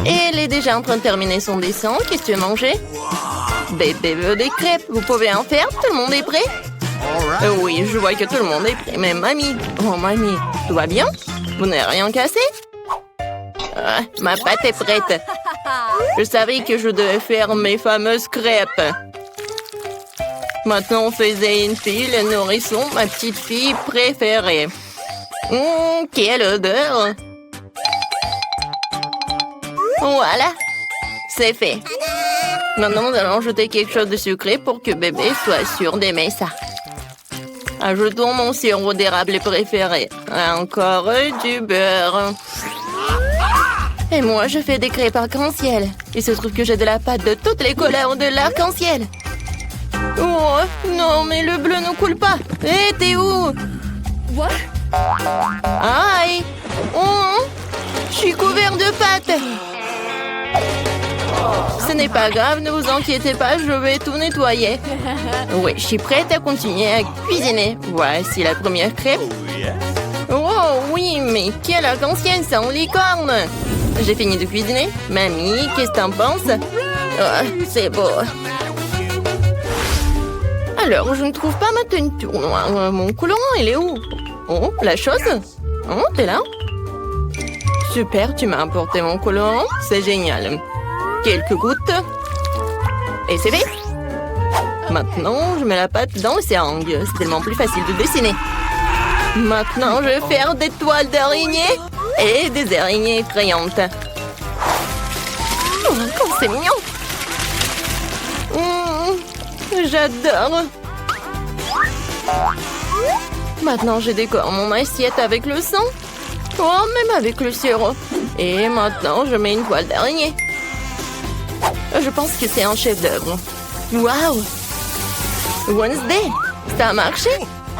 Elle est déjà en train de terminer son dessin. Qu'est-ce que tu veux manger? Bébé veut des crêpes. Vous pouvez en faire? Tout le monde est prêt? Oui, je vois que tout le monde est prêt. Mais mamie, oh mamie, tout va bien? Vous n'avez rien cassé? Ah, ma pâte est prête. Je savais que je devais faire mes fameuses crêpes. Maintenant, on faisait une fille, le nourrisson, ma petite fille préférée. Quelle odeur! Voilà, c'est fait. Maintenant, nous allons ajouter quelque chose de sucré pour que bébé soit sûr d'aimer ça. Ajoutons mon sirop d'érable préféré. Encore du beurre. Et moi, je fais des crêpes arc-en-ciel. Il se trouve que j'ai de la pâte de toutes les couleurs de l'arc-en-ciel. Oh, non, mais le bleu ne coule pas. Hé, t'es où? What? Aïe! Oh, je suis couvert de pâte. Ce n'est pas grave, ne vous inquiétez pas, je vais tout nettoyer. Oui, je suis prête à continuer à cuisiner. Voici la première crêpe. Oh oui, mais quelle arc-en-ciel, c'est en licorne. J'ai fini de cuisiner. Mamie, qu'est-ce que t'en penses? Oh, c'est beau. Alors, je ne trouve pas ma teinture noire. Mon colorant, il est où? Oh, la chose? Oh, t'es là? Super, tu m'as apporté mon colorant. C'est génial. Quelques gouttes. Et c'est fait. Maintenant, je mets la pâte dans le seringue. C'est tellement plus facile de dessiner. Maintenant, je vais faire des toiles d'araignées et des araignées effrayantes. Oh, comme c'est mignon. J'adore. Maintenant, je décore mon assiette avec le sang. Oh, même avec le sirop. Et maintenant, je mets une toile d'araignée. Je pense que c'est un chef-d'œuvre. Waouh! Wednesday, ça a marché?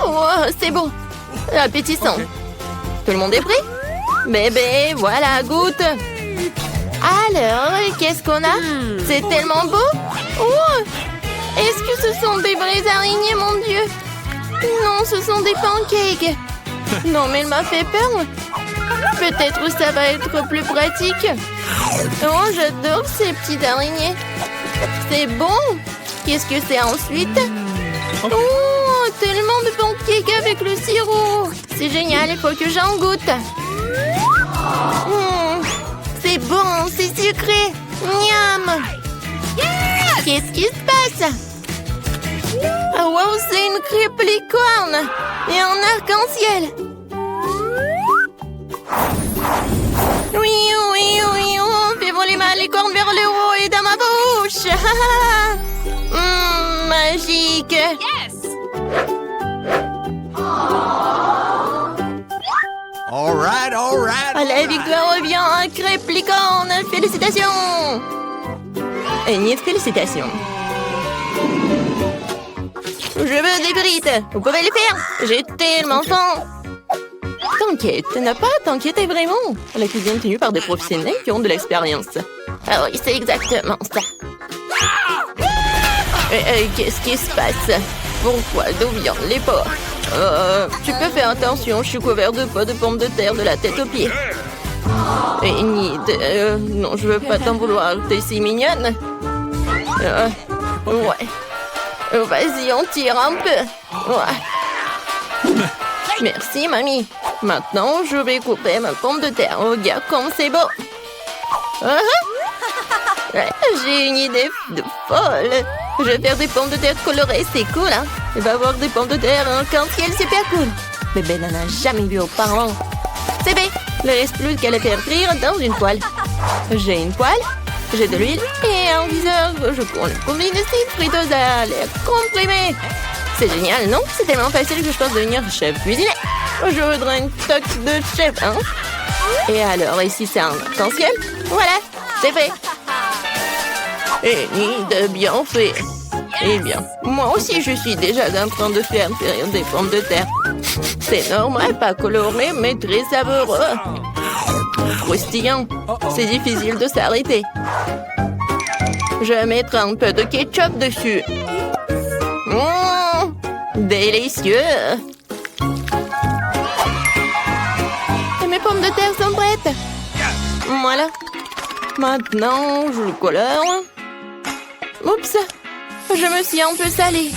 Oh, c'est bon. Appétissant. Okay. Tout le monde est prêt? Bébé, voilà, goûte. Alors, qu'est-ce qu'on a? C'est tellement beau. Oh! Est-ce que ce sont des vraies araignées, mon Dieu? Non, ce sont des pancakes. Non, mais elle m'a fait peur. Peut-être ça va être plus pratique. Oh, j'adore ces petites araignées. C'est bon. Qu'est-ce que c'est ensuite? Oh, tellement de pancakes avec le sirop. C'est génial, il faut que j'en goûte. C'est bon, c'est sucré. Miam. Qu'est-ce qui se passe? Oh, wow, c'est une crêpe licorne et en arc-en-ciel. Oui, oui, oui, on fait voler ma licorne vers le haut et dans ma bouche. Magique. Yes! All right. La victoire revient à crêpe licorne. Félicitations. Et félicitations. Je veux des frites. Vous pouvez les faire. J'ai tellement faim. T'inquiète, n'a pas à t'inquiéter vraiment. La cuisine est tenue par des professionnels qui ont de l'expérience. Ah oui, c'est exactement ça. Qu'est-ce qui se passe? Pourquoi? D'où viennent les porcs? Tu peux faire attention, je suis couvert de pots de pommes de terre de la tête aux pieds. Et non, je veux pas t'en vouloir, t'es si mignonne. Ouais. Vas-y, on tire un peu. Ouais. Merci, mamie. Maintenant, je vais couper ma pomme de terre. Regarde comme c'est beau. Ouais, j'ai une idée de folle. Je vais faire des pommes de terre colorées, c'est cool, hein? Il va y avoir des pommes de terre en arc-en-ciel, super cool. Bébé n'en a jamais vu auparavant. C'est bien. Il ne reste plus qu'à les faire frire dans une poêle. J'ai une poêle, j'ai de l'huile et un viseur. Je combine ici, friteuse à l'air comprimé. C'est génial, non? C'est tellement facile que je pense devenir chef cuisinier. Je voudrais une toque de chef, hein? Et alors, ici, c'est un arc-en-ciel. Voilà, c'est fait. Et ni de bien fait. Eh bien, moi aussi, je suis déjà en train de faire frire des pommes de terre. C'est normal, pas coloré, mais très savoureux. Croustillant. C'est difficile de s'arrêter. Je vais mettre un peu de ketchup dessus. Délicieux. Et mes pommes de terre sont prêtes. Voilà. Maintenant, je le colore. Oups, je me suis un peu salée.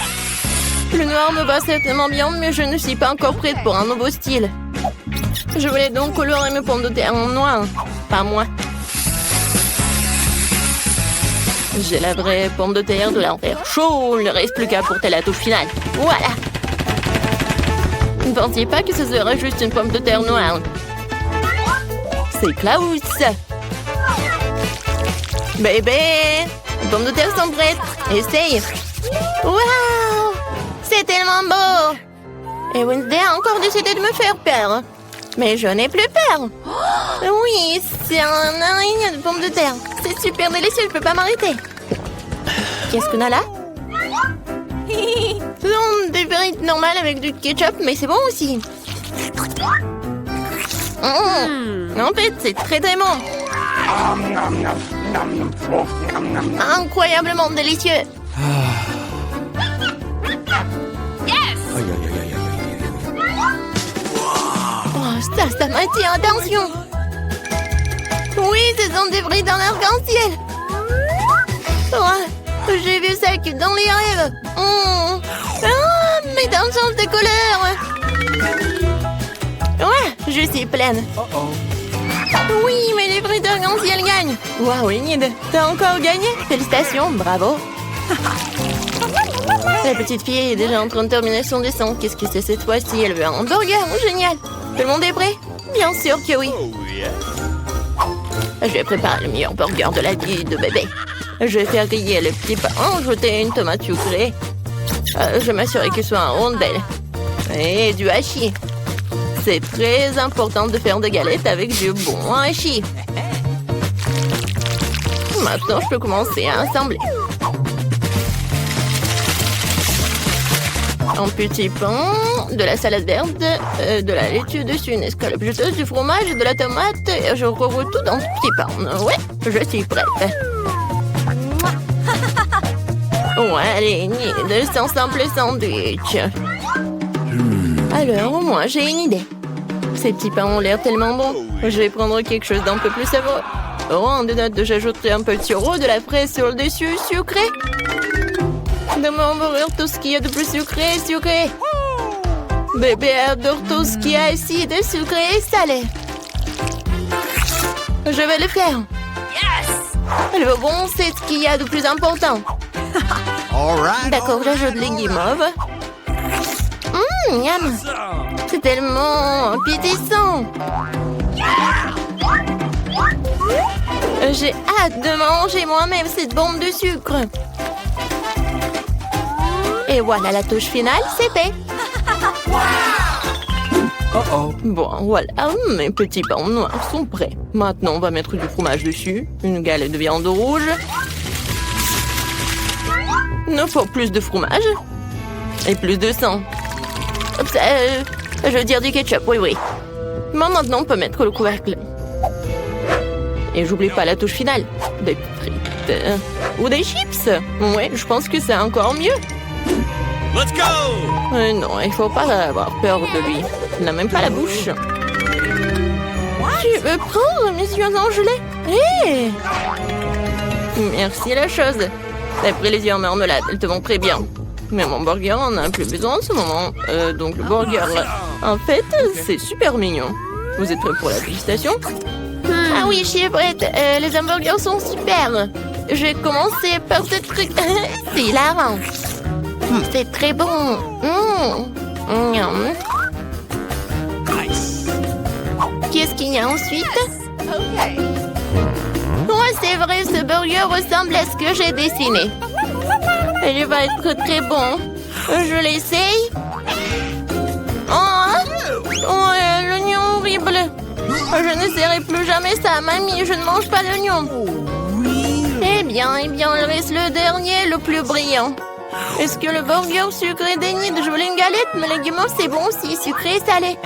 Le noir me va certainement bien, mais je ne suis pas encore prête pour un nouveau style. Je voulais donc colorer mes pommes de terre en noir. Pas moi. J'ai la vraie pomme de terre de l'enfer chaud. Il ne reste plus qu'à porter la touche finale. Voilà. Ne pensiez pas que ce serait juste une pomme de terre noire. C'est Klaus. Bébé, les pommes de terre sont prêtes. Essaye. Waouh, c'est tellement beau. Et Wednesday a encore décidé de me faire peur. Mais je n'ai plus peur. Oui, c'est un araignée de pommes de terre. C'est super délicieux, je peux pas m'arrêter. Qu'est-ce qu'on a là? Ce sont des frites normales avec du ketchup, mais c'est bon aussi. En fait, c'est très très bon. Incroyablement délicieux. Oh, ça m'attire, attention. Oui, ce sont des frites en arc-en-ciel. Oh, j'ai vu ça que dans les rêves. Ah, mes dents changent de couleur. Ouais, je suis pleine. Oui, mais les frites arc-en-ciel gagnent. Waouh, Enid, t'as encore gagné. Félicitations, bravo. La petite fille est déjà en train de terminer son dessin. Qu'est-ce que c'est cette fois-ci? Elle veut un hamburger. Génial. Tout le monde est prêt? Bien sûr que oui. Je vais préparer le meilleur burger de la vie de bébé. Je vais faire griller le petit pain, ajouter une tomate sucrée. Je vais m'assurer qu'il soit en rondelle. Et du hachis. C'est très important de faire des galettes avec du bon hachis. Maintenant, je peux commencer à assembler. Un petit pain, de la salade verte, de la laitue dessus, une escalope juteuse, du fromage, de la tomate, et je recouvre tout dans ce petit pain. Ouais, je suis prête. Ouais, allez, de son simple sandwich. Alors, moi, j'ai une idée. Ces petits pains ont l'air tellement bons. Je vais prendre quelque chose d'un peu plus savoureux. Oh, en dénote, j'ajouterai un peu de sirop, de la fraise sur le dessus, sucré. De mon burger, tout ce qu'il y a de plus sucré, sucré. Bébé adore tout ce qui est acide, sucré et salé. Je vais le faire. Le bon, c'est ce qu'il y a de plus important. D'accord, j'ajoute les guimauves. Miam. C'est tellement appétissant. J'ai hâte de manger moi-même cette bombe de sucre. Et voilà, la touche finale, c'est fait. Bon, voilà, mes petits pains noirs sont prêts. Maintenant, on va mettre du fromage dessus, une galette de viande rouge. Il nous faut plus de fromage et plus de sang. Je veux dire du ketchup, oui. Bon, maintenant, on peut mettre le couvercle. Et j'oublie pas la touche finale. Des frites ou des chips. Ouais, je pense que c'est encore mieux. Let's go! Non, il faut pas avoir peur de lui. Il n'a même pas la bouche. Tu veux prendre mes yeux en gelée? Hé! Merci la chose. T'as pris les yeux en marmelade, elles te vont très bien. Mais mon burger en a plus besoin en ce moment. Donc le burger, en fait, c'est super mignon. Vous êtes prêts pour la dégustation? Ah oui, je suis prête. Les hamburgers sont super. Je vais commencer par ce truc. C'est hilarant. C'est très bon. Qu'est-ce qu'il y a ensuite? Ouais, c'est vrai, ce burger ressemble à ce que j'ai dessiné. Il va être très bon. Je l'essaye. Oh, l'oignon horrible. Je n'essaierai plus jamais ça, mamie. Je ne mange pas d'oignon. Eh bien, il reste le dernier, le plus brillant. Est-ce que le burger sucré d'Enid? Je voulais une galette, mais les guimauves, c'est bon aussi, sucré et salé.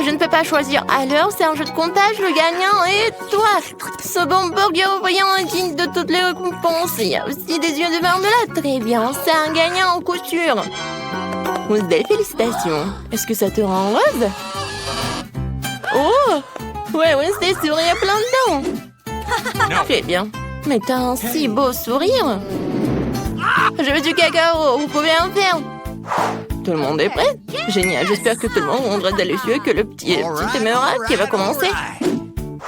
Je ne peux pas choisir. Alors, c'est un jeu de comptage, le gagnant est toi. Ce bon burger brillant est digne de toutes les récompenses. Il y a aussi des yeux de marmelade. Très bien, c'est un gagnant en couture. Belle félicitations. Est-ce que ça te rend heureuse? Oh! Ouais, Wednesday sourit à plein de dents. C'est bien. Mais t'as un si beau sourire. Je veux du cacao, vous pouvez en faire. Tout le monde est prêt? Génial, j'espère que tout le monde rendra délicieux et que le petit éphéméral qui va commencer.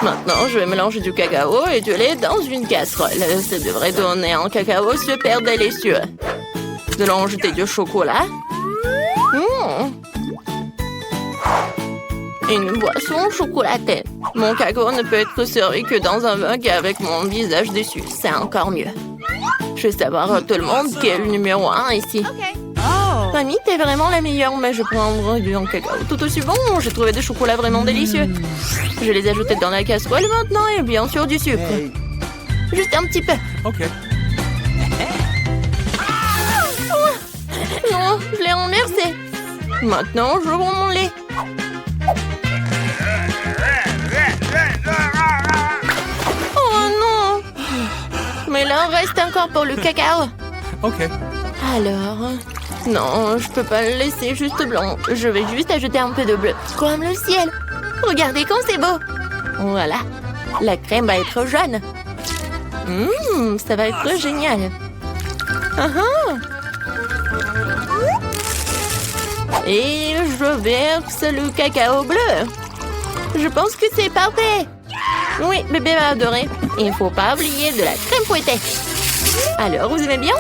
Maintenant, je vais mélanger du cacao et du lait dans une casserole. Ça devrait donner un cacao super délicieux. Nous allons ajouter du chocolat. Une boisson chocolatée. Mon cacao ne peut être servi que dans un mug avec mon visage dessus. C'est encore mieux. Je veux savoir tout le monde qui est le numéro 1 ici. Mamie, t'es vraiment la meilleure, mais je prendrai du cacao tout aussi bon. J'ai trouvé des chocolats vraiment délicieux. Je les ai ajoutés dans la casserole maintenant et bien sûr du sucre. Juste un petit peu. OK. Non, je l'ai renversé. Maintenant, je prends mon lait. Oh non! Mais là, il reste encore pour le cacao. OK. Alors... Non, je peux pas le laisser juste blanc. Je vais juste ajouter un peu de bleu, comme le ciel. Regardez comme c'est beau. Voilà. La crème va être jaune. Ça va être génial. Et je verse le cacao bleu. Je pense que c'est parfait. Oui, bébé va adorer. Il ne faut pas oublier de la crème fouettée. Alors, vous aimez bien?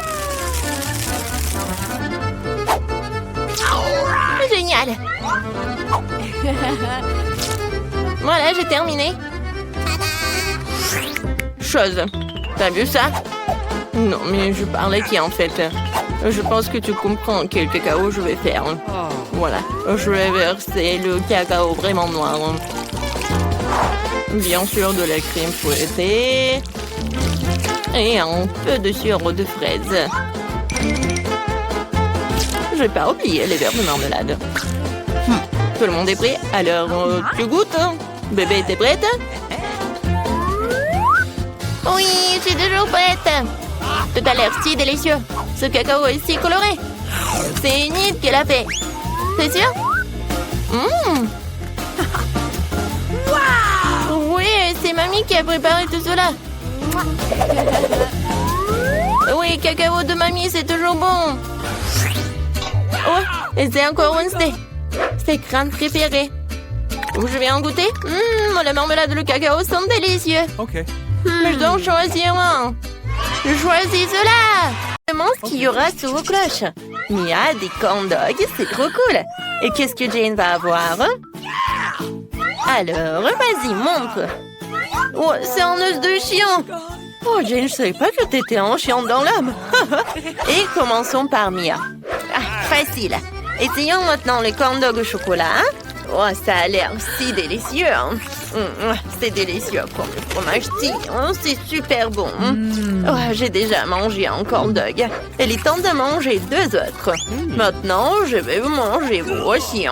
Génial. Voilà, j'ai terminé. Chose. T'as vu ça? Non, mais je parlais qui en fait. Je pense que tu comprends quel cacao je vais faire. Voilà, je vais verser le cacao vraiment noir. Bien sûr, de la crème fouettée. Et un peu de sirop de fraise. Je vais pas oublier les verres de marmelade. Tout le monde est prêt? Alors, tu goûtes? Bébé, t'es prête? Oui, je suis toujours prête. Tout a l'air si délicieux. Ce cacao est si coloré. C'est Enid qui l'a fait. C'est sûr? Oui, c'est mamie qui a préparé tout cela. Oui, cacao de mamie, c'est toujours bon. Oh, et c'est encore Wednesday. C'est crème préférée. Je vais en goûter. La marmelade et le cacao sont délicieux. OK. Mais je dois en choisir un. Je choisis cela. Je me demande ce qu'il y aura sous vos cloches. Mia, des corn dogs, c'est trop cool. Et qu'est-ce que Jane va avoir? Alors, vas-y, montre. Oh, c'est un os de chien. Oh, Jane, je savais pas que t'étais un chien dans l'âme. Et commençons par Mia. Facile. Essayons maintenant les corn dogs au chocolat. Oh, ça a l'air si délicieux. C'est délicieux comme le fromage tire. C'est super bon. Oh, j'ai déjà mangé un corn dog. Il est temps de manger 2 autres. Maintenant, je vais vous manger vous aussi.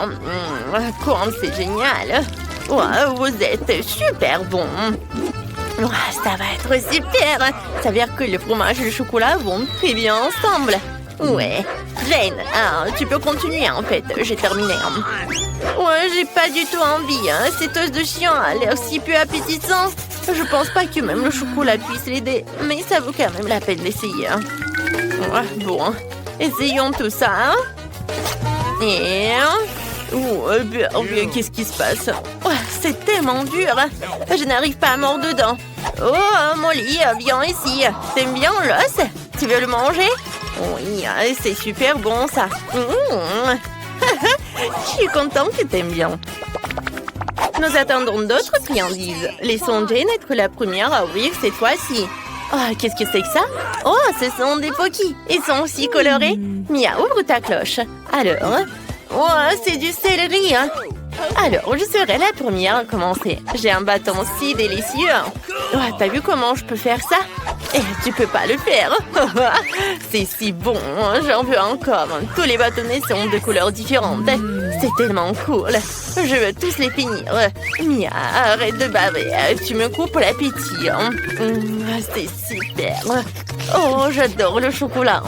Comme c'est génial. Oh, vous êtes super bon. Oh, ça va être super. Ça veut dire que le fromage et le chocolat vont très bien ensemble. Ouais. Jane, tu peux continuer en fait. J'ai terminé. Ouais, j'ai pas du tout envie. Cet os de chien a l'air si peu appétissant. Je pense pas que même le chocolat puisse l'aider. Mais ça vaut quand même la peine d'essayer. Ouais, bon. Essayons tout ça. Et... Oh, qu'est-ce qui se passe? Oh, c'est tellement dur. Je n'arrive pas à mordre dedans. Oh, Molly, viens ici. T'aimes bien l'os? Tu veux le manger? Oui, c'est super bon ça. Je suis contente que t'aimes bien. Nous attendons d'autres friandises. Laissons Jane être la première à ouvrir cette fois-ci. Oh, qu'est-ce que c'est que ça? Oh, ce sont des Pocky. Ils sont aussi colorés. Mia, ouvre ta cloche. Alors... Oh, c'est du céleri. Alors, je serai la première à commencer. J'ai un bâton si délicieux. Oh, t'as vu comment je peux faire ça? Eh, tu peux pas le faire. C'est si bon. J'en veux encore. Tous les bâtonnets sont de couleurs différentes. C'est tellement cool. Je veux tous les finir. Mia, arrête de baver. Tu me coupes l'appétit. C'est super. Oh, j'adore le chocolat.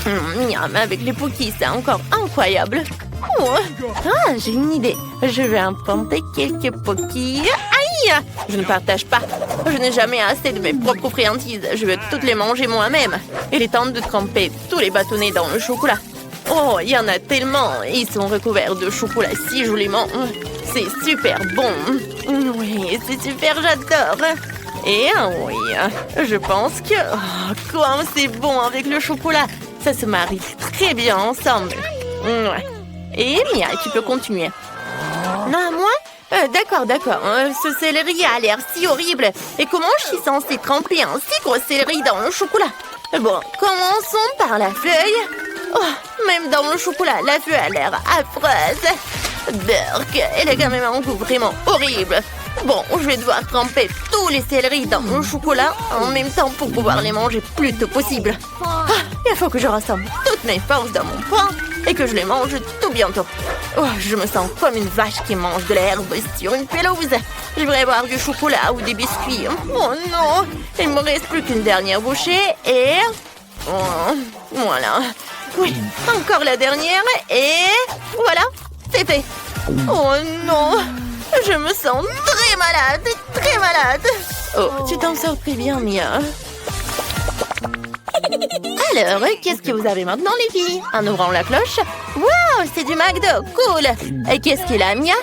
Miam, avec les Pocky, c'est encore incroyable. Oh. J'ai une idée. Je vais emprunter quelques Pocky. Je ne partage pas. Je n'ai jamais assez de mes propres friandises. Je veux toutes les manger moi-même. Il est temps de tremper tous les bâtonnets dans le chocolat. Oh, il y en a tellement. Ils sont recouverts de chocolat si joliment. C'est super bon. Oui, c'est super, j'adore. Et oui, je pense que... Oh, comme c'est bon avec le chocolat. Ça se marie très bien ensemble. Ouais. Et Mia, tu peux continuer. Non, moi D'accord. Ce céleri a l'air si horrible. Et comment je suis censée tremper un si gros céleri dans le chocolat? Bon, commençons par la feuille. Oh, même dans le chocolat, la feuille a l'air affreuse. Burk, elle a quand même un goût vraiment horrible. Bon, je vais devoir tremper tous les céleris dans le chocolat en même temps pour pouvoir les manger plus tôt possible. Il faut que je rassemble toutes mes forces dans mon poing et que je les mange tout bientôt. Oh, je me sens comme une vache qui mange de l'herbe sur une pelouse. Je voudrais boire du chocolat ou des biscuits. Oh non, il me reste plus qu'une dernière bouchée et... Oh, voilà. Oui, encore la dernière et... Voilà, c'est fait. Oh non, je me sens très malade. Oh, tu t'en sors très bien, Mia. Alors, qu'est-ce que vous avez maintenant, les filles? En ouvrant la cloche. Wow, c'est du McDo, cool. Et qu'est-ce qu'il a, Mia?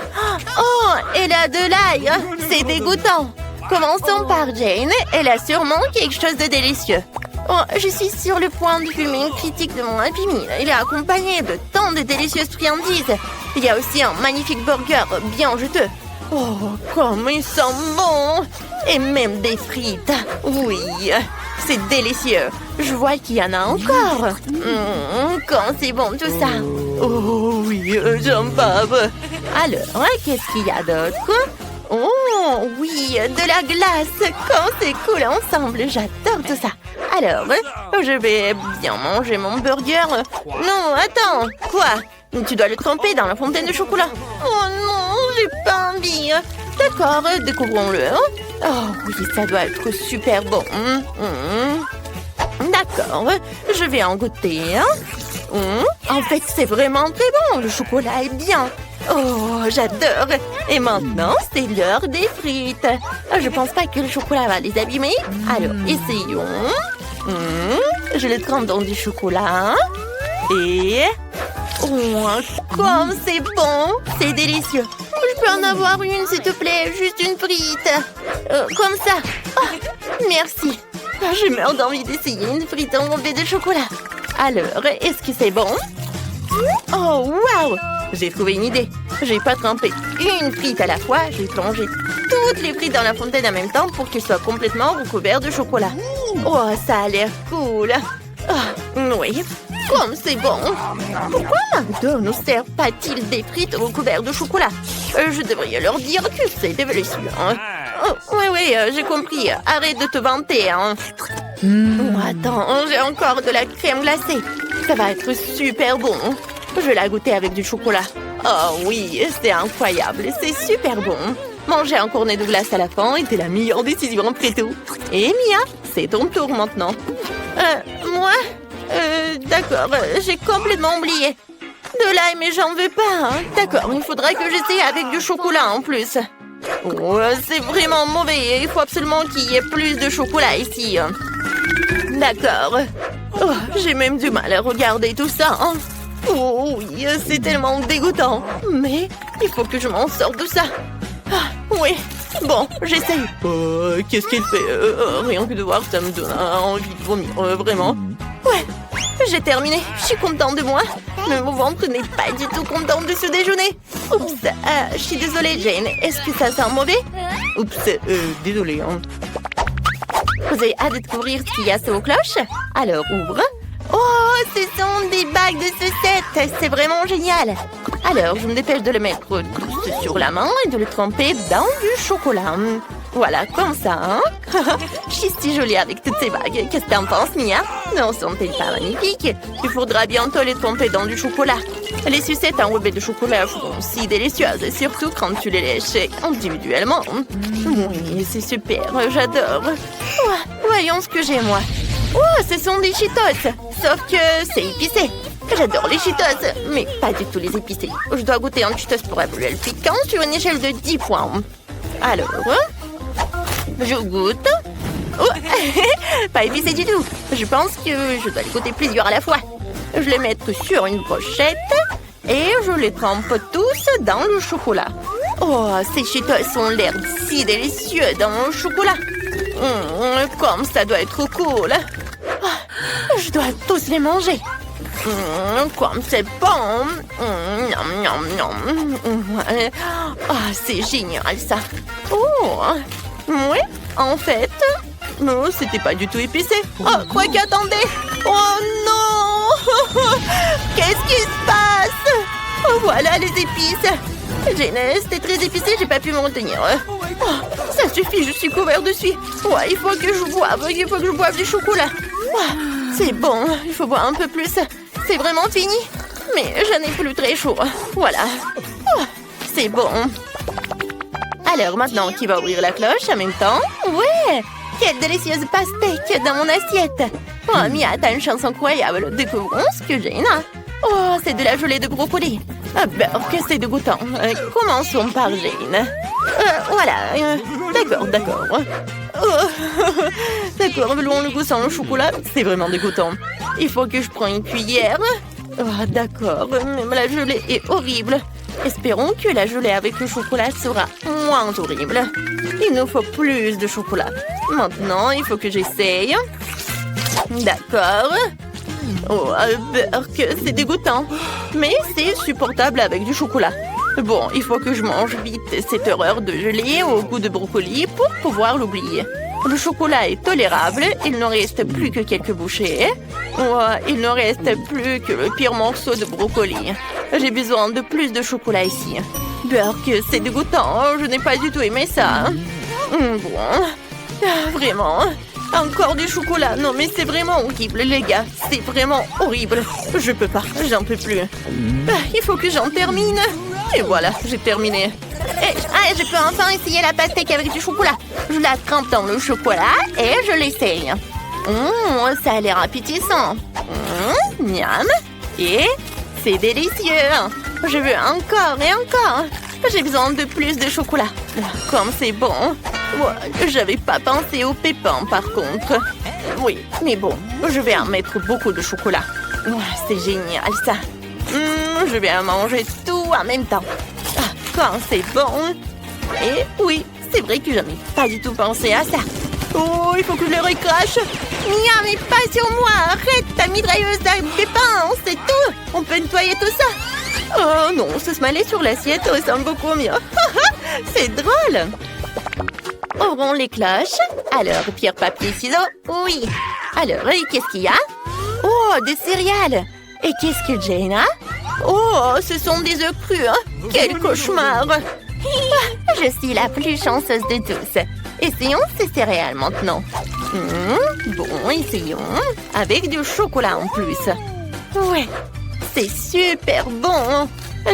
Oh, elle a de l'ail. C'est dégoûtant. Commençons par Jane. Elle a sûrement quelque chose de délicieux. Oh, je suis sur le point de fumer une critique de mon Happy Meal. Il est accompagné de tant de délicieuses friandises. Il y a aussi un magnifique burger bien juteux. Oh, comme il sent bon! Et même des frites. Oui, c'est délicieux. Je vois qu'il y en a encore. Quand c'est bon tout ça. Oh oui, j'en bave. Alors, qu'est-ce qu'il y a d'autre? Oh oui, de la glace. Quand c'est cool ensemble, j'adore tout ça. Alors, je vais bien manger mon burger. Non, attends. Quoi? Tu dois le tremper dans la fontaine de chocolat. Oh non, j'ai pas envie. D'accord, découvrons-le. Oh oui, ça doit être super bon. D'accord, je vais en goûter. En fait, c'est vraiment très bon. Le chocolat est bien. Oh, j'adore. Et maintenant, c'est l'heure des frites. Je pense pas que le chocolat va les abîmer. Alors, essayons. Je le trempe dans du chocolat. Et... Oh, comme c'est bon. C'est délicieux. Je peux en avoir une, s'il te plaît. Juste une frite. Comme ça. Oh, merci. Je meurs d'envie d'essayer une frite enrobée de chocolat. Alors, est-ce que c'est bon? Oh, waouh! J'ai trouvé une idée. Je vais pas tremper une frite à la fois. Je vais plonger toutes les frites dans la fontaine en même temps pour qu'elles soient complètement recouvertes de chocolat. Oh, ça a l'air cool. Oh, oui, comme c'est bon. Pourquoi McDo ne sert pas-t-il des frites recouvertes de chocolat? Je devrais leur dire que c'est délicieux. Oh, oui, j'ai compris. Arrête de te vanter. Oh, attends, j'ai encore de la crème glacée. Ça va être super bon. Je vais la goûter avec du chocolat. Oh oui, c'est incroyable. C'est super bon. Manger un cornet de glace à la fin était la meilleure décision après tout. Et Mia, c'est ton tour maintenant. Moi? D'accord, j'ai complètement oublié. De l'ail, mais j'en veux pas. D'accord, il faudra que j'essaye avec du chocolat en plus. Oh, c'est vraiment mauvais. Il faut absolument qu'il y ait plus de chocolat ici. D'accord. Oh, j'ai même du mal à regarder tout ça. Oh oui, c'est tellement dégoûtant. Mais il faut que je m'en sorte de ça. Oui, bon, j'essaye. Qu'est-ce qu'il fait? Rien que de voir ça me donne envie de vomir, vraiment. Ouais, j'ai terminé. Je suis contente de moi. Mais mon ventre n'est pas du tout content de ce déjeuner. Oups, je suis désolée, Jane. Est-ce que ça sent mauvais? Oups, désolée. Vous avez hâte de découvrir ce qu'il y a sous vos cloches? Alors, ouvre. Oh, ce sont des bagues de sucettes. C'est vraiment génial. Alors, je me dépêche de le mettre sur la main et de le tremper dans du chocolat. Voilà, comme ça. Je suis si jolie avec toutes ces bagues. Qu'est-ce que t'en penses, Mia? Non, sont-elles pas magnifiques? Il faudra bientôt les tremper dans du chocolat. Les sucettes enrobées de chocolat sont si délicieuses, surtout quand tu les lèches individuellement. Oui, c'est super, j'adore. Voyons ce que j'ai, moi. Oh, ce sont des Cheetos. Sauf que c'est épicé. J'adore les Cheetos, mais pas du tout les épicés. Je dois goûter un Cheetos pour évaluer le piquant sur une échelle de 10 points. Alors, Je goûte. Oh, pas épicé du tout. Je pense que je dois les goûter plusieurs à la fois. Je les mets sur une brochette et je les trempe tous dans le chocolat. Oh, ces Cheetos ont l'air si délicieux dans le chocolat. Comme ça doit être cool. Je dois tous les manger. Comme c'est bon. C'est génial ça. Oh, oui, en fait, non, c'était pas du tout épicé. Oh, quoi qu'attendez. Oh non. Qu'est-ce qui se passe? Oh, voilà les épices. C'était très épicé, j'ai pas pu m'en retenir. Oh, ça suffit, je suis couvert de suie. Ouais, il faut que je boive du chocolat. C'est bon, il faut boire un peu plus. C'est vraiment fini. Mais je n'ai plus très chaud. Voilà. C'est bon. Alors maintenant, qui va ouvrir la cloche en même temps? Ouais! Quelle délicieuse pastèque dans mon assiette. Oh, Mia, t'as une chance incroyable. Découvrons ce que j'ai là. Oh, c'est de la gelée de brocoli. Que c'est dégoûtant. Commençons par Jane. Voilà. D'accord. D'accord, veulons le goût sans le chocolat. C'est vraiment dégoûtant. Il faut que je prenne une cuillère. D'accord, même la gelée est horrible. Espérons que la gelée avec le chocolat sera moins horrible. Il nous faut plus de chocolat. Maintenant, il faut que j'essaye. D'accord. Oh, que c'est dégoûtant. Mais c'est supportable avec du chocolat. Bon, il faut que je mange vite cette horreur de gelée au goût de brocoli pour pouvoir l'oublier. Le chocolat est tolérable, il ne reste plus que quelques bouchées. Il ne reste plus que le pire morceau de brocoli. J'ai besoin de plus de chocolat ici. Que c'est dégoûtant, je n'ai pas du tout aimé ça. Bon, vraiment. Encore du chocolat. Non, mais c'est vraiment horrible, les gars. C'est vraiment horrible. Je peux pas, j'en peux plus. Il faut que j'en termine. Et voilà, j'ai terminé. Je peux enfin essayer la pastèque avec du chocolat. Je la trempe dans le chocolat et je l'essaye. Ça a l'air appétissant. Miam. Et c'est délicieux. Je veux encore et encore. J'ai besoin de plus de chocolat. Comme c'est bon. J'avais pas pensé aux pépins par contre. Oui, mais bon, je vais en mettre beaucoup de chocolat. C'est génial ça. Je vais en manger tout en même temps. Quand c'est bon. Et oui, c'est vrai que je n'ai pas du tout pensé à ça. Oh, il faut que je le recrache. Mia, mais pas sur moi. Arrête ta mitrailleuse à pépins. C'est tout. On peut nettoyer tout ça. Oh non, ce smiley sur l'assiette ressemble beaucoup mieux. C'est drôle. Ouvrons les cloches. Alors, pierre, papier, ciseaux. Oui. Alors, qu'est-ce qu'il y a? Oh, des céréales. Et qu'est-ce que Jane a? Oh, ce sont des œufs crus. Quel cauchemar. Je suis la plus chanceuse de tous. Essayons ces céréales maintenant. Bon, essayons. Avec du chocolat en plus. Ouais, c'est super bon.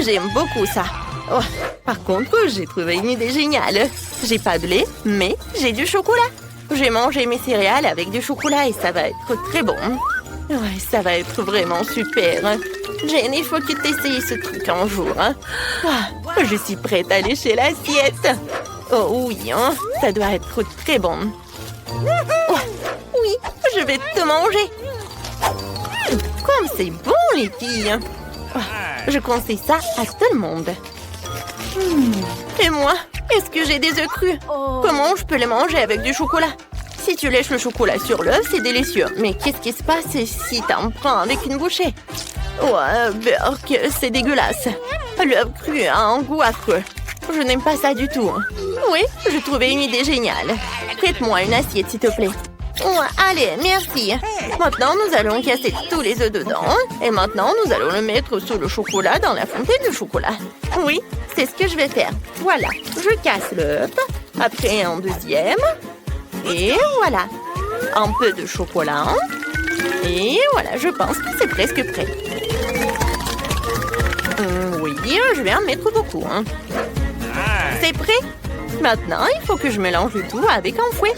J'aime beaucoup ça. Oh, par contre, j'ai trouvé une idée géniale. J'ai pas de lait, mais j'ai du chocolat. J'ai mangé mes céréales avec du chocolat et ça va être très bon. Ouais, ça va être vraiment super. Jane, il faut que tu essayes ce truc un jour. Je suis prête à lécher l'assiette. Oh oui, ça doit être très bon. Oui, je vais te manger. Comme c'est bon, les filles. Je conseille ça à tout le monde. Et moi, est-ce que j'ai des œufs crus? Comment je peux les manger avec du chocolat? Si tu lèches le chocolat sur l'œuf, c'est délicieux. Mais qu'est-ce qui se passe si t'en prends avec une bouchée? Que c'est dégueulasse. L'œuf cru a un goût affreux. Je n'aime pas ça du tout. Oui, j'ai trouvé une idée géniale. Prête-moi une assiette, s'il te plaît. Allez, merci. Maintenant, nous allons casser tous les œufs dedans. Et maintenant, nous allons le mettre sous le chocolat dans la fontaine de chocolat. Oui, c'est ce que je vais faire. Voilà, je casse l'œuf. Après, un deuxième. Et voilà. Un peu de chocolat. Et voilà, je pense que c'est presque prêt. Oui, je vais en mettre beaucoup. C'est prêt. Maintenant, il faut que je mélange le tout avec un fouet.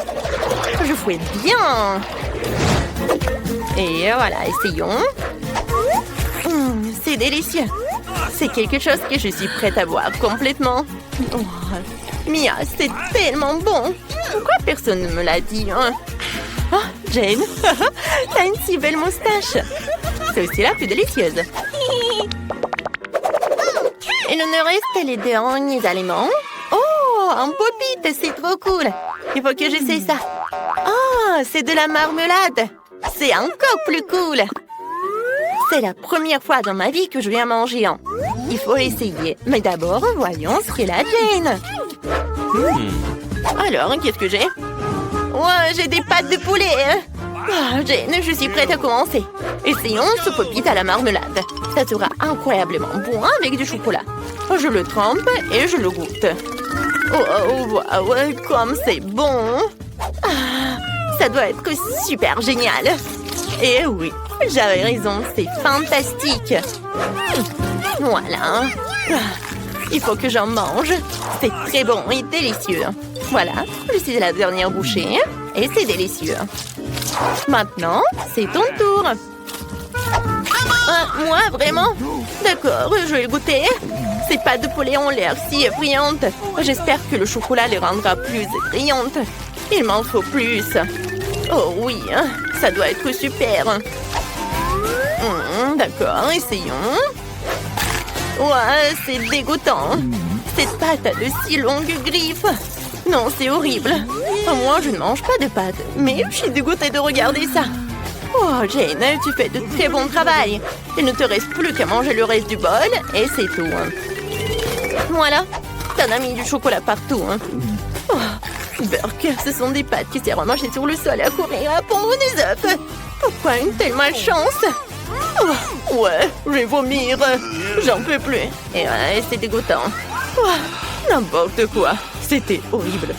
Je fouette bien. Et voilà, essayons. C'est délicieux. C'est quelque chose que je suis prête à boire complètement. Mia, c'est tellement bon. Pourquoi personne ne me l'a dit, hein? Oh, Jane, t'as une si belle moustache. C'est aussi la plus délicieuse. Il nous reste les derniers aliments. Oh, un pop-it, c'est trop cool. Il faut que j'essaye ça. Oh, c'est de la marmelade. C'est encore plus cool. C'est la première fois dans ma vie que je viens manger un. Il faut essayer. Mais d'abord, voyons ce qu'est la Jane. Alors, qu'est-ce que j'ai? Ouais, j'ai des pâtes de poulet. Oh, Jane, je suis prête à commencer. Essayons ce pop-it à la marmelade. Ça sera incroyablement bon avec du chocolat. Je le trempe et je le goûte. Oh, waouh, comme c'est bon. Ah, ça doit être super génial. Et oui, j'avais raison, c'est fantastique. Voilà. Il faut que j'en mange. C'est très bon et délicieux. Voilà, je suis à la dernière bouchée et c'est délicieux. Maintenant, c'est ton tour. Moi, vraiment? D'accord, je vais le goûter. Ces pâtes de poulet ont l'air si effrayantes. J'espère que le chocolat les rendra plus effrayantes. Il m'en faut plus. Oh oui, ça doit être super. D'accord, essayons. Ouais, c'est dégoûtant. Cette pâte a de si longues griffes. Non, c'est horrible. Moi, je ne mange pas de pâtes, mais je suis dégoûtée de regarder ça. Oh, Jane, tu fais de très bon travail. Il ne te reste plus qu'à manger le reste du bol et c'est tout. Voilà, t'en as mis du chocolat partout. Oh, Burke, ce sont des pâtes qui servent à marcher sur le sol et à courir à pondre des œufs. Pourquoi une telle malchance? Oh, ouais, je vais vomir. J'en peux plus. Et ouais, c'est dégoûtant. Oh, n'importe quoi. C'était horrible.